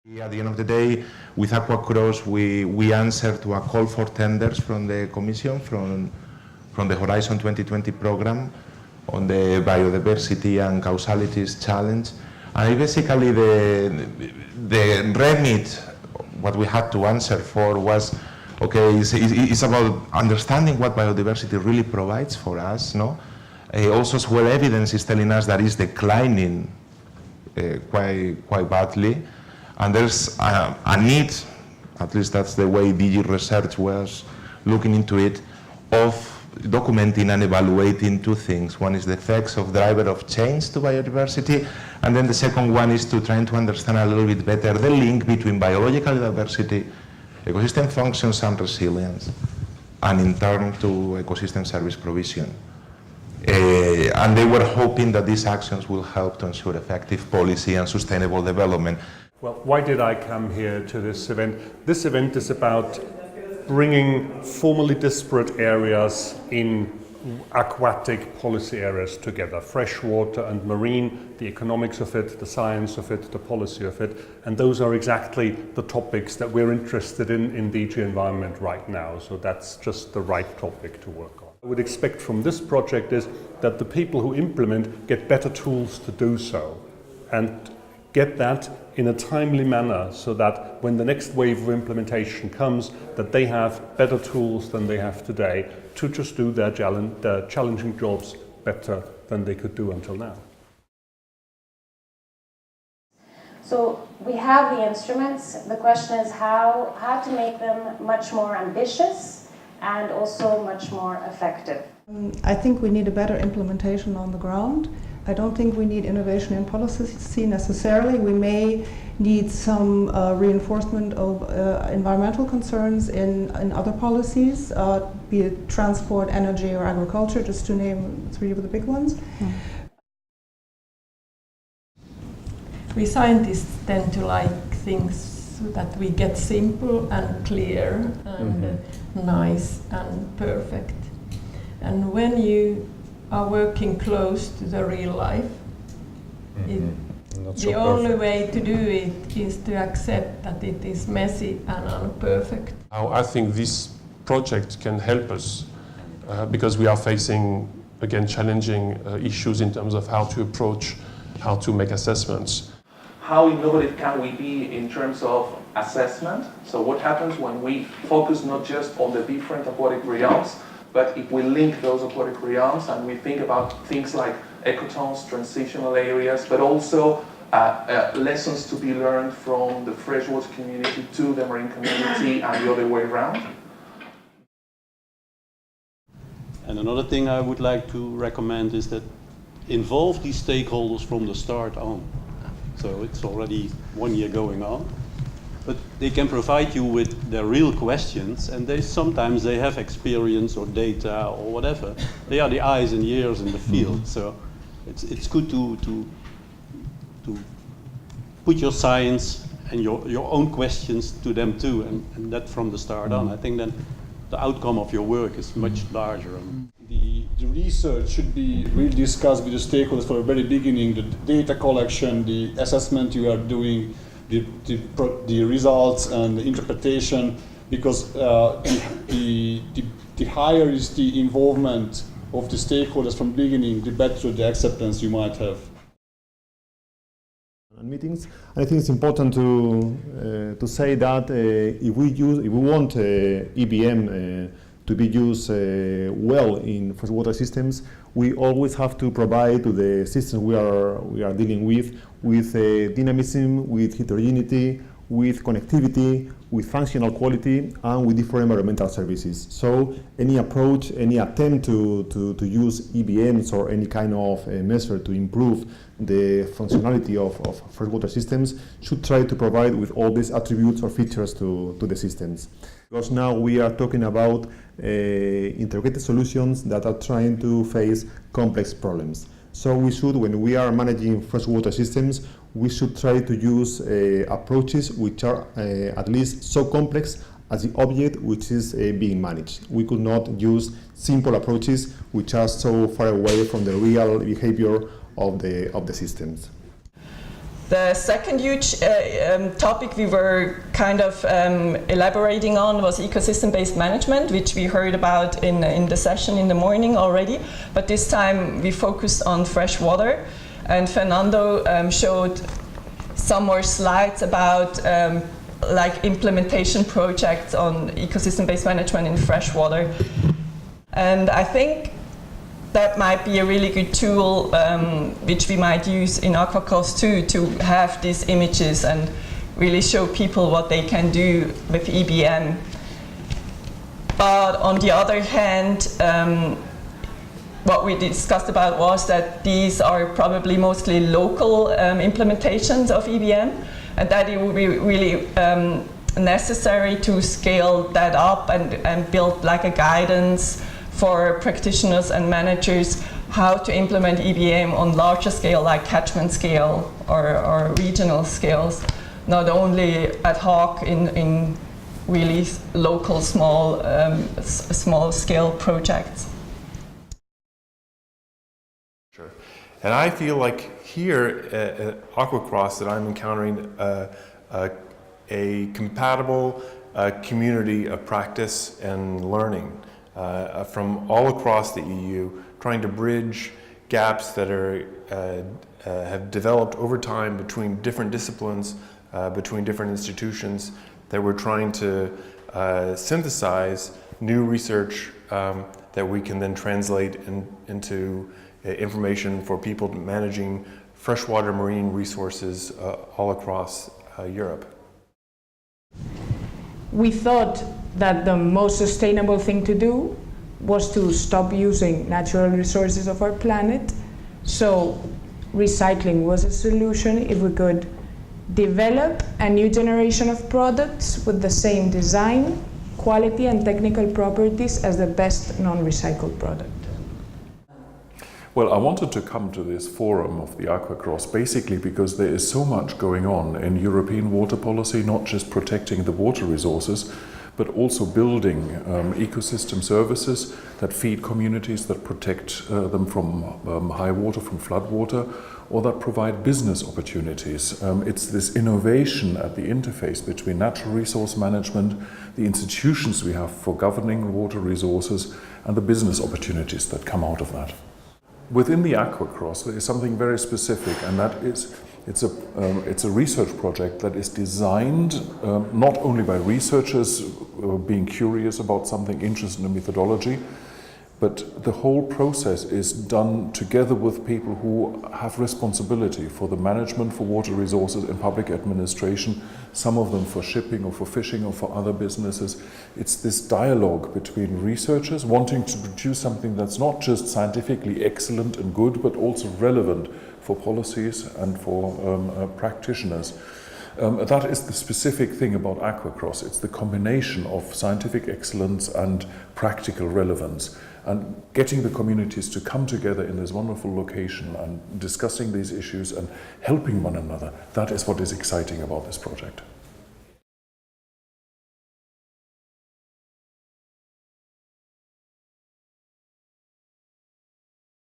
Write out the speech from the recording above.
At the end of the day, with AQUACROSS, we answer to a call for tenders from the Commission, from the Horizon 2020 program on the biodiversity and causalities challenge. And basically the remit, what we had to answer for was, okay, it's about understanding what biodiversity really provides for us, no? Also as well, evidence is telling us that it's declining quite badly. And there's a need, at least that's the way DG Research was looking into it, of documenting and evaluating two things. One is the effects of driver of change to biodiversity, and then the second one is to try to understand a little bit better the link between biological diversity, ecosystem functions and resilience, and in turn to ecosystem service provision. And they were hoping that these actions will help to ensure effective policy and sustainable development. Well, why did I come here to this event? This event is about bringing formerly disparate areas in aquatic policy areas together. Freshwater and marine, the economics of it, the science of it, the policy of it. And those are exactly the topics that we're interested in DG Environment right now. So that's just the right topic to work on. I would expect from this project is that the people who implement get better tools to do so, and get that in a timely manner so that when the next wave of implementation comes, that they have better tools than they have today to just do their challenging jobs better than they could do until now. So we have the instruments. The question is how to make them much more ambitious and also much more effective. I think we need a better implementation on the ground. I don't think we need innovation in policy necessarily. We may need some reinforcement of environmental concerns in other policies, be it transport, energy or agriculture, just to name three of the big ones. We scientists tend to like things that we get simple and clear and nice and perfect. And when you are working close to the real life, the only way to do it is to accept that it is messy and imperfect. I think this project can help us because we are facing, again, challenging issues in terms of how to approach, how to make assessments. How innovative can we be in terms of assessment? So what happens when we focus not just on the different aquatic realms, but if we link those aquatic realms and we think about things like ecotones, transitional areas, but also lessons to be learned from the freshwater community to the marine community and the other way around. And another thing I would like to recommend is that involve these stakeholders from the start on. So it's already 1 year going on. But they can provide you with their real questions, and sometimes they have experience or data or whatever. They are the eyes and ears in the field, so it's good to put your science and your own questions to them too, and that from the start on. I think then the outcome of your work is much larger. The research should be really discussed with the stakeholders from the very beginning, the data collection, the assessment you are doing, the results and the interpretation, because the higher is the involvement of the stakeholders from the beginning, the better the acceptance you might have. Meetings, I think it's important to say that if we want EBM to be used well in freshwater systems, we always have to provide to the systems we are dealing with dynamism, with heterogeneity, with connectivity, with functional quality, and with different environmental services. So any approach, any attempt to use EBMs or any kind of measure to improve the functionality of freshwater systems should try to provide with all these attributes or features to the systems. Because now we are talking about integrated solutions that are trying to face complex problems. So we should, when we are managing freshwater systems, we should try to use approaches which are at least so complex as the object which is being managed. We could not use simple approaches which are so far away from the real behavior of the systems. The second huge topic we were kind of elaborating on was ecosystem-based management, which we heard about in the session in the morning already, but this time we focused on fresh water, and Fernando showed some more slides about like implementation projects on ecosystem-based management in freshwater. And I think that might be a really good tool which we might use in AQUACROSS too, to have these images and really show people what they can do with EBM. But on the other hand, what we discussed about was that these are probably mostly local implementations of EBM, and that it would be really necessary to scale that up and build like a guidance for practitioners and managers how to implement EBM on larger scale, like catchment scale or regional scales, not only ad hoc in really local small scale projects. Sure. And I feel like here at AQUACROSS that I'm encountering a compatible community of practice and learning from all across the EU, trying to bridge gaps that have developed over time between different disciplines, between different institutions, that we're trying to synthesize new research that we can then translate into information for people managing freshwater marine resources all across Europe. We thought that the most sustainable thing to do was to stop using natural resources of our planet. So recycling was a solution if we could develop a new generation of products with the same design, quality and technical properties as the best non-recycled product. Well, I wanted to come to this forum of the AQUACROSS basically because there is so much going on in European water policy, not just protecting the water resources, but also building ecosystem services that feed communities, that protect them from high water, from flood water, or that provide business opportunities. It's this innovation at the interface between natural resource management, the institutions we have for governing water resources, and the business opportunities that come out of that. Within the AQUACROSS there is something very specific, and that is it's a research project that is designed not only by researchers being curious about something, interested in the methodology, but the whole process is done together with people who have responsibility for the management for water resources in public administration, some of them for shipping or for fishing or for other businesses. It's this dialogue between researchers wanting to produce something that's not just scientifically excellent and good, but also relevant for policies and for practitioners. That is the specific thing about AQUACROSS. It's the combination of scientific excellence and practical relevance, and getting the communities to come together in this wonderful location and discussing these issues and helping one another. That is what is exciting about this project.